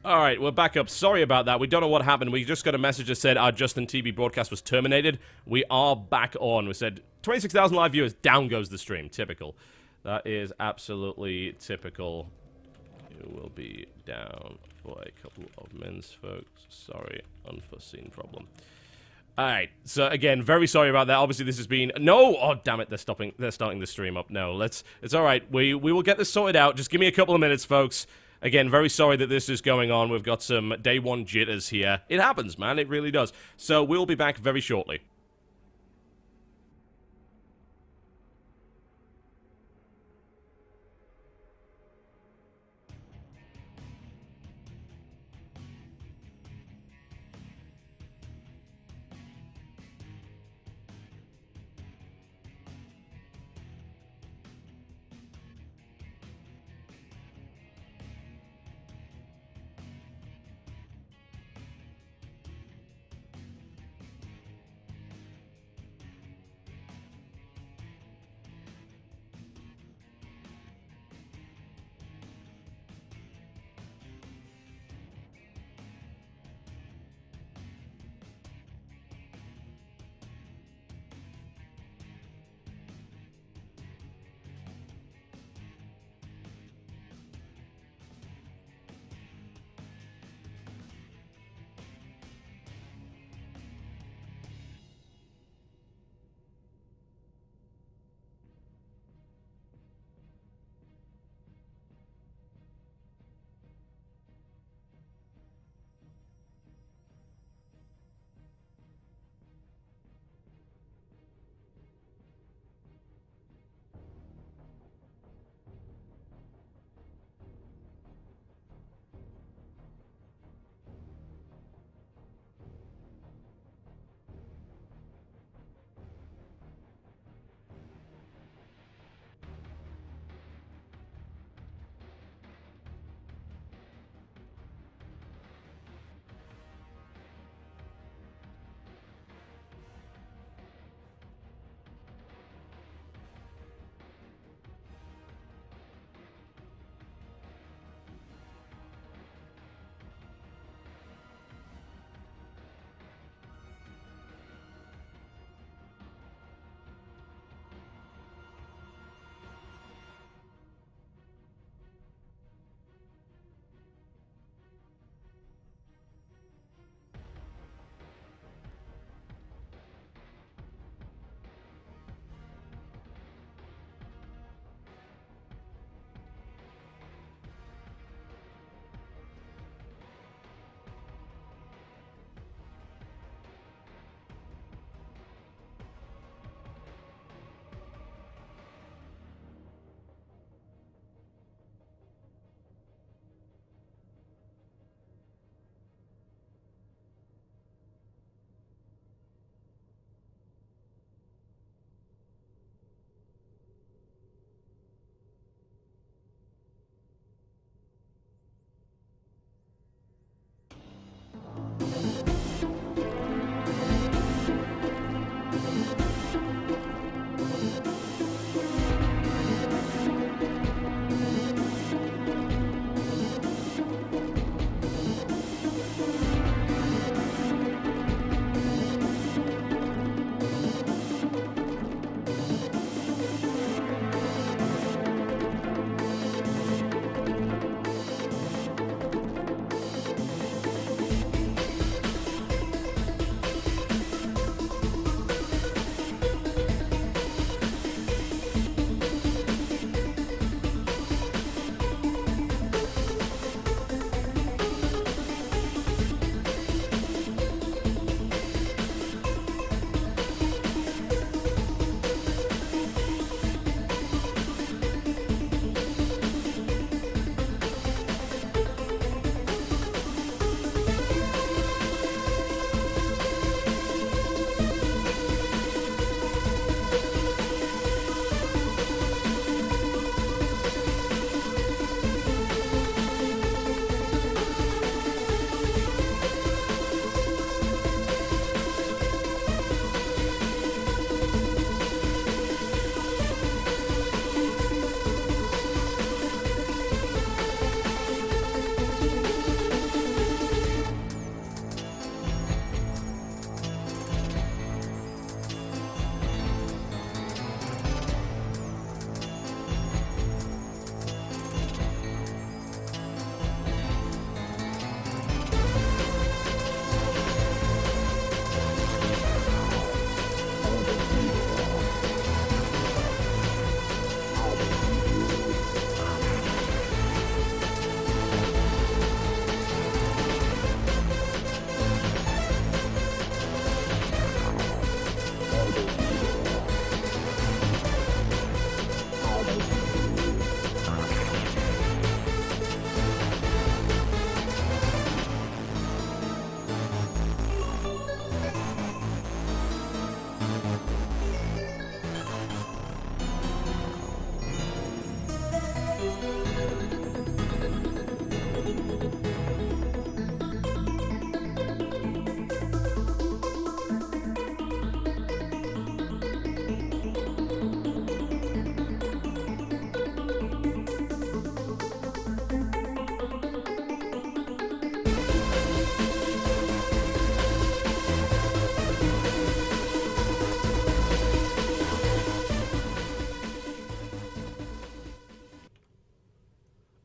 Alright, we're back up. Sorry about that. We don't know what happened. We just got a message that said our Justin TV broadcast was terminated. We are back on. We said 26,000 live viewers. Down goes the stream. Typical. That is absolutely typical. It will be down for a couple of minutes, folks. Sorry. Unforeseen problem. Alright, so again, very sorry about that. Obviously, this has been... No! Oh, damn it, they're starting the stream up. No, it's alright. We will get this sorted out. Just give me a couple of minutes, folks. Again, very sorry that this is going on. We've got some day one jitters here. It happens, man. It really does. So, we'll be back very shortly.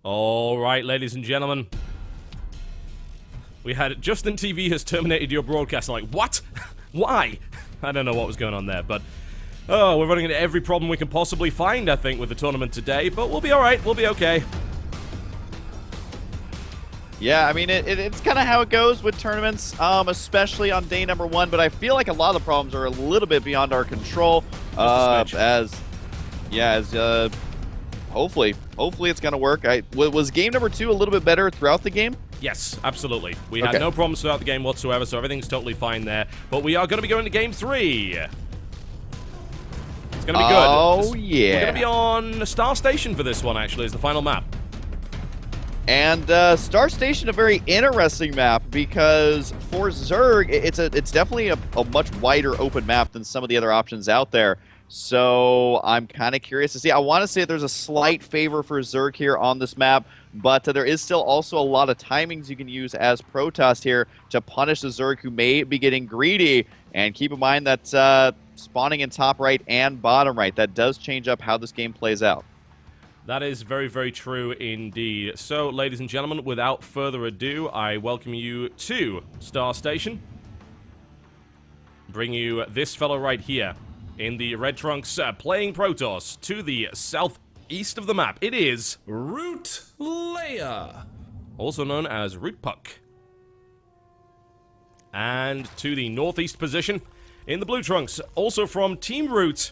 All right, ladies and gentlemen. We had Justin TV has terminated your broadcast. I'm like, what? Why? I don't know what was going on there, but... Oh, we're running into every problem we can possibly find, I think, with the tournament today, but we'll be alright, we'll be okay. Yeah, I mean, it's kind of how it goes with tournaments, especially on day number 1, but I feel like a lot of the problems are a little bit beyond our control, hopefully it's going to work. Was game number 2 a little bit better throughout the game? Yes, absolutely. We had no problems throughout the game whatsoever, so everything's totally fine there. But we are going to be going to game 3. It's going to be good. Oh, yeah. We're going to be on Star Station for this one, actually, is the final map. And Star Station, a very interesting map, because for Zerg, it's definitely a much wider open map than some of the other options out there. So I'm kind of curious to see. I want to say there's a slight favor for Zerg here on this map, but there is still also a lot of timings you can use as Protoss here to punish the Zerg who may be getting greedy. And keep in mind that spawning in top right and bottom right, that does change up how this game plays out. That is very, very true indeed. So, ladies and gentlemen, without further ado, I welcome you to Star Station. Bring you this fellow right here in the red trunks playing Protoss to the southeast of the map. It is Root Leia, also known as Root Puck. And to the northeast position in the blue trunks, also from Team Root,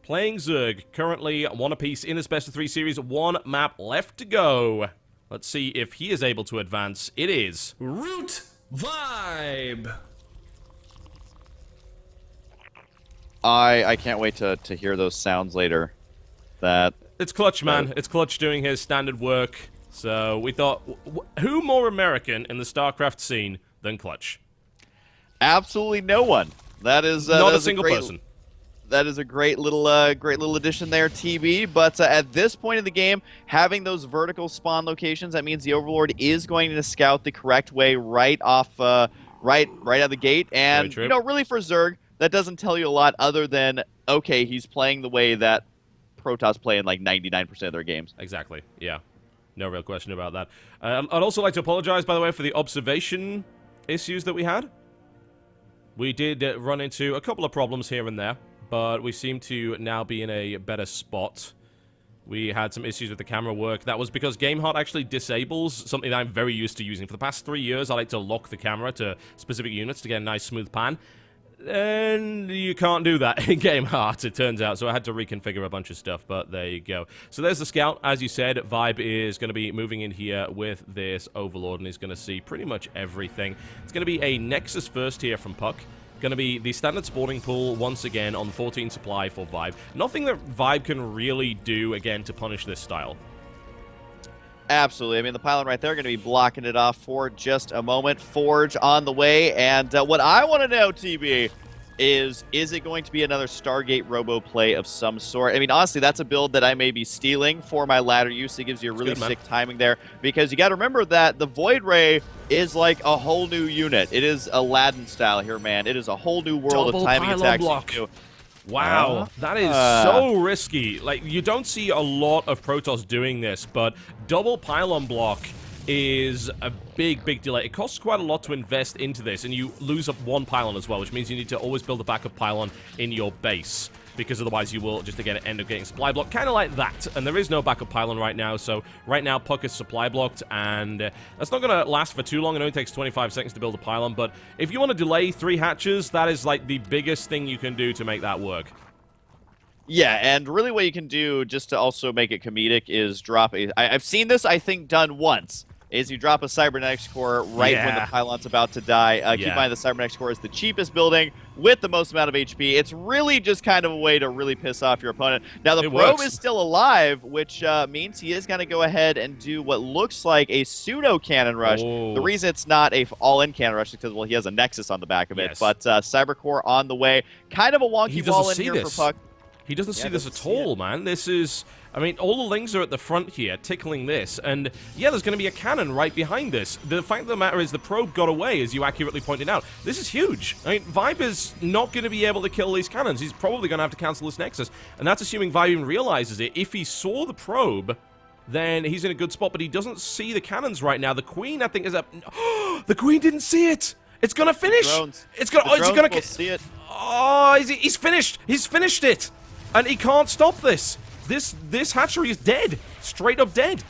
playing Zerg, currently 1 apiece in this best of 3 series, 1 map left to go. Let's see if he is able to advance. It is Root Vibe. I can't wait to hear those sounds later. It's Clutch, man. It's Clutch doing his standard work. So we thought, who more American in the StarCraft scene than Clutch? Absolutely no one. That is not a single person. That is a great little addition there, TB. But at this point in the game, having those vertical spawn locations, that means the Overlord is going to scout the correct way right off, right out of the gate. And you know, really for Zerg, that doesn't tell you a lot other than, okay, he's playing the way that Protoss play in like 99% of their games. Exactly. Yeah. No real question about that. I'd also like to apologize, by the way, for the observation issues that we had. We did run into a couple of problems here and there, but we seem to now be in a better spot. We had some issues with the camera work. That was because GameHeart actually disables something that I'm very used to using. For the past 3 years, I like to lock the camera to specific units to get a nice smooth pan. And you can't do that in GameHeart, it turns out, so I had to reconfigure a bunch of stuff, but there you go. So there's the scout. As you said, Vibe is going to be moving in here with this Overlord, and he's going to see pretty much everything. It's going to be a Nexus first here from Puck. Going to be the standard spawning pool once again on 14 supply for Vibe. Nothing that Vibe can really do, again, to punish this style. Absolutely. I mean, the pylon right there going to be blocking it off for just a moment. Forge on the way. And what I want to know, TB, is it going to be another Stargate Robo play of some sort? I mean, honestly, that's a build that I may be stealing for my ladder use. It gives you a really sick timing there. Because you got to remember that the Void Ray is like a whole new unit. It is Aladdin style here, man. It is a whole new world of timing attacks. Wow, that is so risky. Like, you don't see a lot of Protoss doing this, but double pylon block is a big, big delay. It costs quite a lot to invest into this, and you lose up 1 pylon as well, which means you need to always build a backup pylon in your base, because otherwise you will just, again, end up getting supply blocked, kind of like that. And there is no backup pylon right now, so right now Puck is supply blocked, and that's not going to last for too long. It only takes 25 seconds to build a pylon, but if you want to delay 3 hatches, that is like the biggest thing you can do to make that work. Yeah, and really what you can do, just to also make it comedic, is drop a... I've seen this, I think, done once. is you drop a Cybernetics core right when the pylon's about to die. Keep in mind the Cybernetics core is the cheapest building with the most amount of HP. It's really just kind of a way to really piss off your opponent. Now, the probe is still alive, which means he is going to go ahead and do what looks like a pseudo-cannon rush. The reason it's not a all-in cannon rush is because, well, he has a Nexus on the back of it. But Cybercore on the way. Kind of a wonky wall in here for Puck. He doesn't see this at all, man. This is... I mean, all the lings are at the front here, tickling this, and yeah, there's going to be a cannon right behind this. The fact of the matter is the probe got away, as you accurately pointed out. This is huge. I mean, Vibe is not going to be able to kill these cannons. He's probably going to have to cancel this Nexus, and that's assuming Vibe even realizes it. If he saw the probe, then he's in a good spot, but he doesn't see the cannons right now. The Queen, I think, is up... The Queen didn't see it! It's going to finish! It's going to... Oh, is he going to... see it. Oh, he's finished! He's finished it! And he can't stop this! This hatchery is dead. Straight up dead.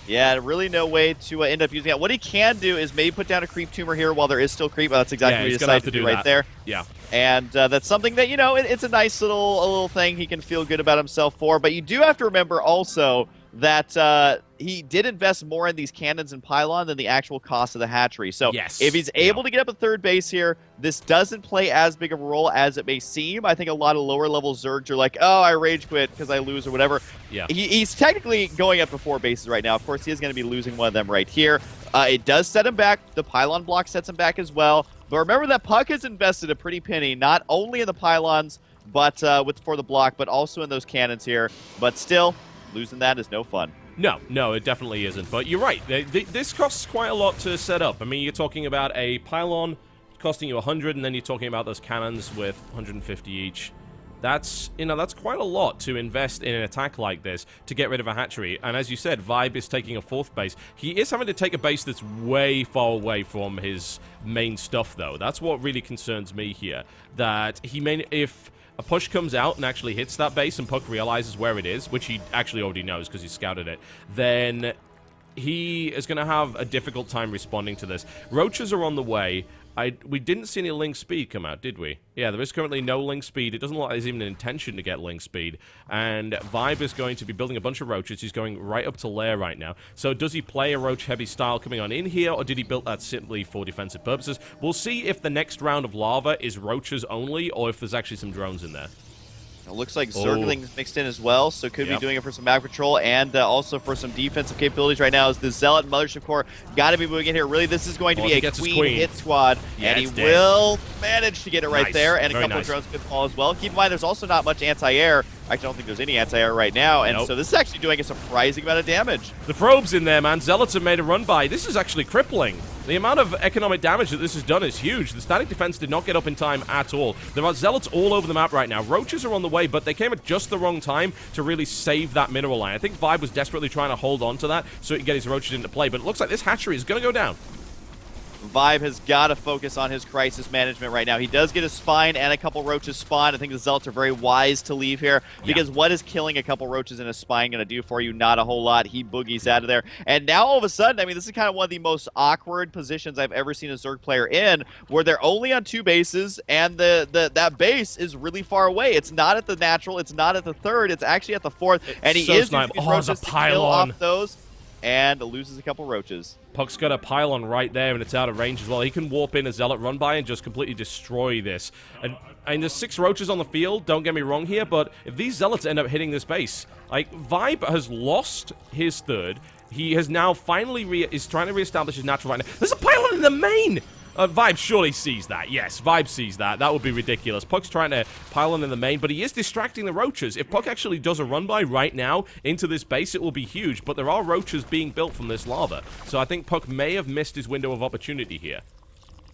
Yeah, really no way to end up using it. What he can do is maybe put down a creep tumor here while there is still creep. Well, that's exactly what he decided to do right there. Yeah. And that's something that, you know, it's a nice little thing he can feel good about himself for. But you do have to remember also that he did invest more in these cannons and pylon than the actual cost of the hatchery. So if he's able to get up a third base here, this doesn't play as big of a role as it may seem. I think a lot of lower level Zergs are like, oh, I rage quit because I lose or whatever. Yeah. He's technically going up to 4 bases right now. Of course, he is going to be losing one of them right here. It does set him back. The pylon block sets him back as well. But remember that Puck has invested a pretty penny, not only in the pylons, but for the block, but also in those cannons here. But still, losing that is no fun. No, it definitely isn't. But you're right. This costs quite a lot to set up. I mean, you're talking about a pylon costing you 100, and then you're talking about those cannons with 150 each. That's, you know, that's quite a lot to invest in an attack like this to get rid of a hatchery. And as you said, Vibe is taking a 4th base. He is having to take a base that's way far away from his main stuff, though. That's what really concerns me here. That he may... If a push comes out and actually hits that base and Puck realizes where it is, which he actually already knows because he scouted it, then he is going to have a difficult time responding to this. Roaches are on the way. We didn't see any Ling speed come out, did we? Yeah, there is currently no Ling speed. It doesn't look like there's even an intention to get Ling speed. And Vibe is going to be building a bunch of roaches. He's going right up to lair right now. So does he play a roach-heavy style coming on in here, or did he build that simply for defensive purposes? We'll see if the next round of lava is roaches only, or if there's actually some drones in there. It looks like Zergling's mixed in as well, so could be doing it for some map control and also for some defensive capabilities right now. As the Zealot Mothership Core got to be moving in here. Really, this is going to be a Queen hit squad, and he will manage to get it right there, and a couple of drones could fall as well. Keep in mind, there's also not much anti-air. I don't think there's any anti-air right now, and so this is actually doing a surprising amount of damage. The probe's in there, man. Zealots have made a run by. This is actually crippling. The amount of economic damage that this has done is huge. The static defense did not get up in time at all. There are Zealots all over the map right now. Roaches are on the way, but they came at just the wrong time to really save that mineral line. I think Vibe was desperately trying to hold on to that so he could get his Roaches into play, but it looks like this hatchery is going to go down. Vibe has got to focus on his crisis management right now. He does get a spine and a couple roaches spawned. I think the Zealots are very wise to leave here because what is killing a couple roaches in a spine going to do for you? Not a whole lot. He boogies out of there. And now all of a sudden, I mean, this is kind of one of the most awkward positions I've ever seen a Zerg player in, where they're only on 2 bases and that base is really far away. It's not at the natural. It's not at the 3rd. It's actually at the 4th. And he is using his roaches to kill off those and loses a couple roaches. Puck's got a pylon right there, and it's out of range as well. He can warp in a Zealot run by and just completely destroy this. And there's 6 roaches on the field, don't get me wrong here, but if these Zealots end up hitting this base, like, Vibe has lost his 3rd. He has now finally is trying to reestablish his natural right now. There's a pylon in the main! Vibe surely sees that. Yes, Vibe sees that. That would be ridiculous. Puck's trying to pylon in the main, but he is distracting the roaches. If Puck actually does a run-by right now into this base, it will be huge, but there are roaches being built from this lava. So I think Puck may have missed his window of opportunity here.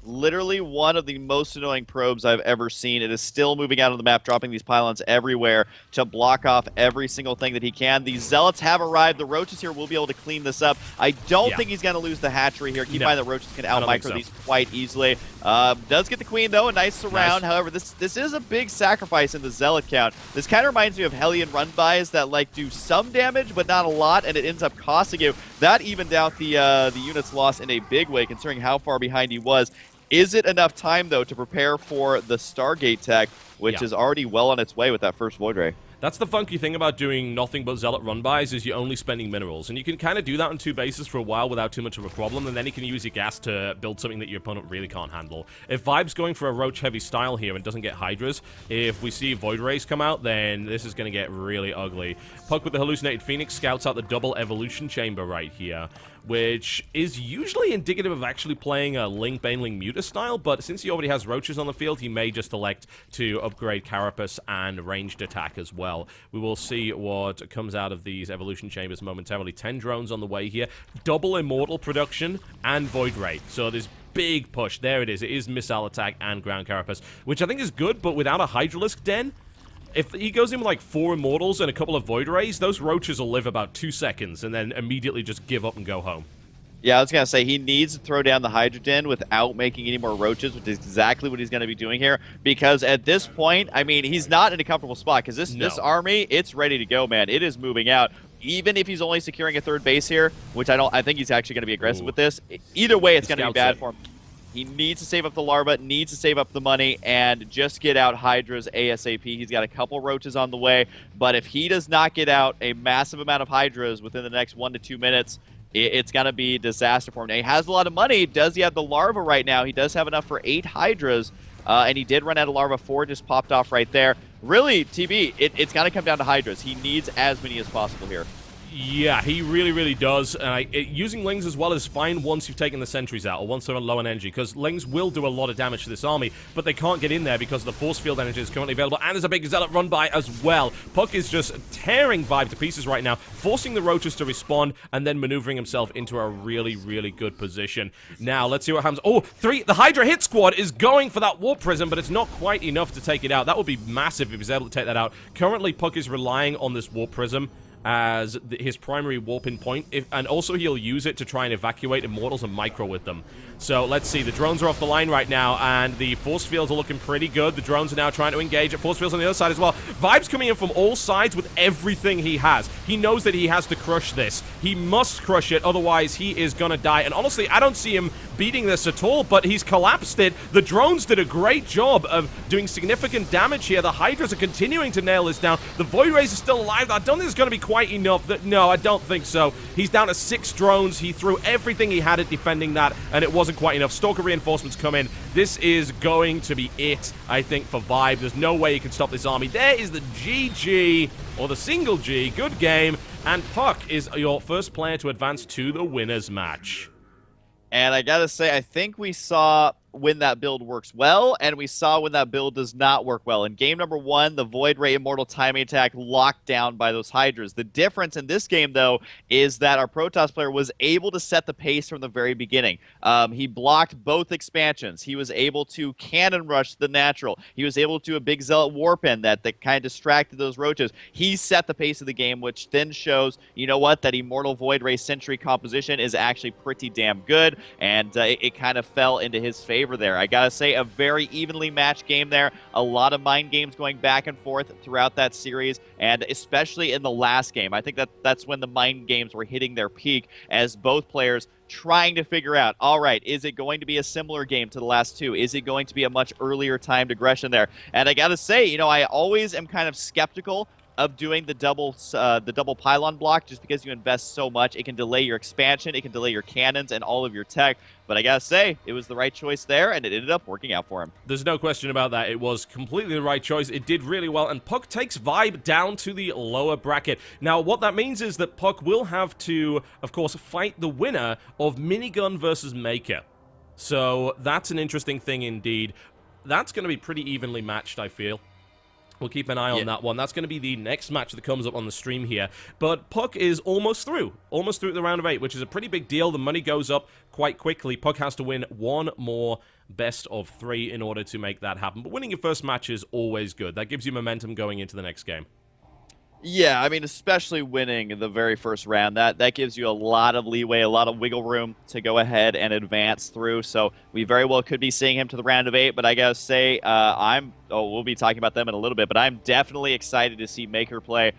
Literally one of the most annoying probes I've ever seen. It is still moving out on the map, dropping these pylons everywhere to block off every single thing that he can. These Zealots have arrived. The roaches here will be able to clean this up. I don't think he's going to lose the hatchery here. Keep in mind that roaches can out-micro these quite easily. Does get the queen, though. A nice surround. However, this is a big sacrifice in the Zealot count. This kind of reminds me of Hellion run-bys that like do some damage, but not a lot, and it ends up costing you. That evened out the unit's loss in a big way, considering how far behind he was. Is it enough time, though, to prepare for the Stargate tech, which is already well on its way with that first Void Ray? That's the funky thing about doing nothing but Zealot run-bys, is you're only spending minerals. And you can kind of do that on 2 bases for a while without too much of a problem, and then you can use your gas to build something that your opponent really can't handle. If Vibe's going for a Roach-heavy style here and doesn't get Hydras, if we see Void Rays come out, then this is going to get really ugly. Puck with the Hallucinated Phoenix scouts out the double Evolution Chamber right here, which is usually indicative of actually playing a Link, Baneling, Muta style, but since he already has Roaches on the field, he may just elect to upgrade Carapace and ranged attack as well. We will see what comes out of these Evolution Chambers momentarily. 10 drones on the way here, double Immortal production, and Void Ray. So there's big push. There it is. It is Missile Attack and Ground Carapace, which I think is good, but without a Hydralisk Den, if he goes in with like 4 Immortals and a couple of Void Rays, those Roaches will live about 2 seconds and then immediately just give up and go home. Yeah, I was going to say, he needs to throw down the Hydra Den without making any more Roaches, which is exactly what he's going to be doing here. Because at this point, I mean, he's not in a comfortable spot. Because this army, it's ready to go, man. It is moving out. Even if he's only securing a 3rd base here, which I think he's actually going to be aggressive with this. Either way, it's going to be bad for him. He needs to save up the larva, needs to save up the money, and just get out Hydras ASAP. He's got a couple Roaches on the way, but if he does not get out a massive amount of Hydras within the next 1 to 2 minutes, it's going to be a disaster for him. Now, he has a lot of money. Does he have the larva right now? He does have enough for 8 Hydras, and he did run out of larva. 4 just popped off right there. Really, TB, it's got to come down to Hydras. He needs as many as possible here. Yeah, he really, really does. Using Lings as well is fine once you've taken the sentries out, or once they're on low on energy, because Lings will do a lot of damage to this army, but they can't get in there because the force field energy is currently available, and there's a big Zealot run-by as well. Puck is just tearing Vibe to pieces right now, forcing the Roaches to respond, and then maneuvering himself into a really, really good position. Now, let's see what happens. Oh, the Hydra hit squad is going for that Warp Prism, but it's not quite enough to take it out. That would be massive if he's able to take that out. Currently, Puck is relying on this Warp Prism as his primary warping point, and also he'll use it to try and evacuate Immortals and Micro with them. So let's see, the drones are off the line right now, and the force fields are looking pretty good. The drones are now trying to engage at force fields on the other side as well. Vibe's coming in from all sides with everything he has. He knows that he has to crush this. He must crush it, otherwise he is gonna die. And honestly, I don't see him beating this at all, but he's collapsed it. The drones did a great job of doing significant damage here. The Hydras are continuing to nail this down. The Void Rays are still alive. I don't think it's going to be quite enough. No, I don't think so. He's down to 6 drones. He threw everything he had at defending that, and it wasn't quite enough. Stalker reinforcements come in. This is going to be it, I think, for Vibe. There's no way he can stop this army. There is the GG, or the single G. Good game. And Puck is your first player to advance to the winner's match. And I gotta say, I think we saw when that build works well, and we saw when that build does not work well. In game number 1, the Void Ray Immortal timing attack locked down by those Hydras. The difference in this game, though, is that our Protoss player was able to set the pace from the very beginning. He blocked both expansions. He was able to cannon rush the natural. He was able to do a big Zealot Warp in that kind of distracted those Roaches. He set the pace of the game, which then shows, you know what, that Immortal Void Ray Sentry composition is actually pretty damn good, and it kind of fell into his favor there. I gotta say, a very evenly matched game there. A lot of mind games going back and forth throughout that series, and especially in the last game. I think that's when the mind games were hitting their peak, as both players trying to figure out, all right, is it going to be a similar game to the last 2? Is it going to be a much earlier timed aggression there? And I gotta say, you know, I always am kind of skeptical of doing the double pylon block, just because you invest so much. It can delay your expansion, it can delay your cannons and all of your tech. But I gotta say, it was the right choice there, and it ended up working out for him. There's no question about that. It was completely the right choice. It did really well, and Puck takes Vibe down to the lower bracket. Now, what that means is that Puck will have to, of course, fight the winner of Minigun versus Maker. So that's an interesting thing indeed. That's going to be pretty evenly matched, I feel. We'll keep an eye on that one. That's going to be the next match that comes up on the stream here. But Puck is almost through the round of 8, which is a pretty big deal. The money goes up quite quickly. Puck has to win 1 more best of 3 in order to make that happen. But winning your first match is always good. That gives you momentum going into the next game. Yeah, I mean, especially winning the very first round, that gives you a lot of leeway, a lot of wiggle room to go ahead and advance through. So we very well could be seeing him to the round of 8, but I gotta say, we'll be talking about them in a little bit, but I'm definitely excited to see Maker play.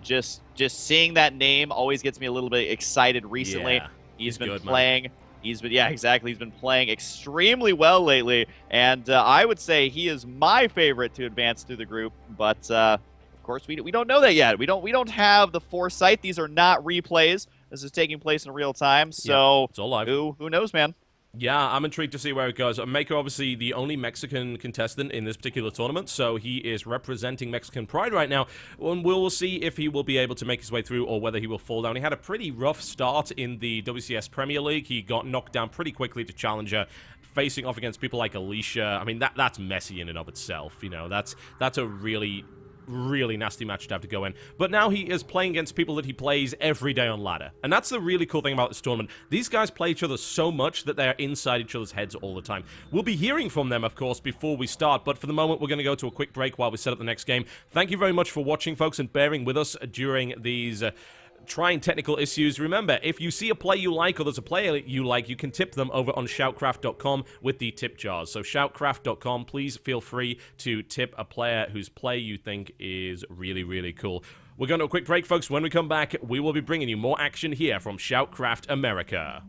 Just seeing that name always gets me a little bit excited recently. Yeah, he's been good, playing. Man. Yeah, exactly. He's been playing extremely well lately, and I would say he is my favorite to advance through the group, but of course, we don't know that yet. We don't have the foresight. These are not replays. This is taking place in real time. So it's all live. who knows, man? Yeah, I'm intrigued to see where it goes. Mako, obviously, the only Mexican contestant in this particular tournament, so he is representing Mexican pride right now, and we'll see if he will be able to make his way through or whether he will fall down. He had a pretty rough start in the WCS Premier League. He got knocked down pretty quickly to Challenger, facing off against people like Alicia. I mean, that's messy in and of itself, you know. That's a really nasty match to have to go in. But now he is playing against people that he plays every day on ladder. And that's the really cool thing about this tournament. These guys play each other so much that they are inside each other's heads all the time. We'll be hearing from them, of course, before we start. But for the moment, we're going to go to a quick break while we set up the next game. Thank you very much for watching, folks, and bearing with us during these trying technical issues. Remember, if you see a play you like or there's a player you like, you can tip them over on SHOUTcraft.com with the tip jars. So SHOUTcraft.com, please feel free to tip a player whose play you think is really, really cool. We're going to a quick break, folks. When we come back, we will be bringing you more action here from SHOUTcraft America.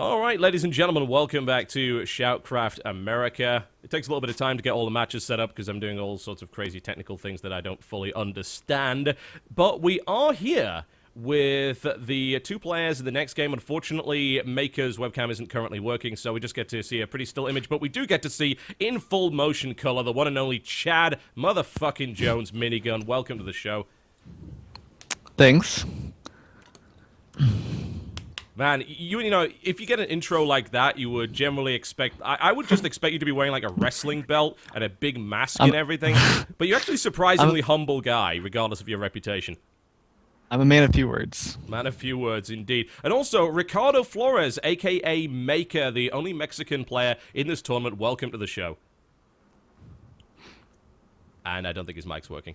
All right, ladies and gentlemen, welcome back to SHOUTcraft America. It takes a little bit of time to get all the matches set up because I'm doing all sorts of crazy technical things that I don't fully understand. But we are here with the two players in the next game. Unfortunately, Maker's webcam isn't currently working, so we just get to see a pretty still image, but we do get to see in full motion color the one and only Chad motherfucking Jones minigun. Welcome to the show. Thanks. Man, you know, if you get an intro like that, you would generally expect... I would just expect you to be wearing, like, a wrestling belt and a big mask and everything. But you're actually a surprisingly humble guy, regardless of your reputation. I'm a man of few words. Man of few words, indeed. And also, Ricardo Flores, a.k.a. Maker, the only Mexican player in this tournament. Welcome to the show. And I don't think his mic's working.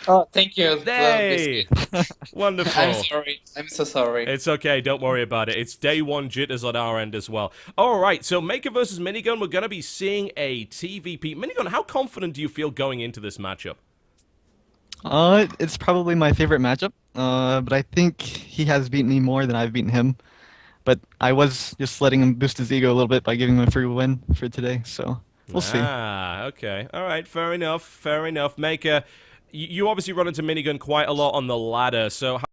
Oh, thank you. Hey! Wonderful. I'm sorry. I'm so sorry. It's okay, don't worry about it. It's day one jitters on our end as well. Alright, so Maker versus Minigun, we're going to be seeing a TVP. Minigun, how confident do you feel going into this matchup? It's probably my favorite matchup, but I think he has beaten me more than I've beaten him. But I was just letting him boost his ego a little bit by giving him a free win for today, so we'll see. Ah, okay. Alright, fair enough, fair enough. Maker, you obviously run into Minigun quite a lot on the ladder, so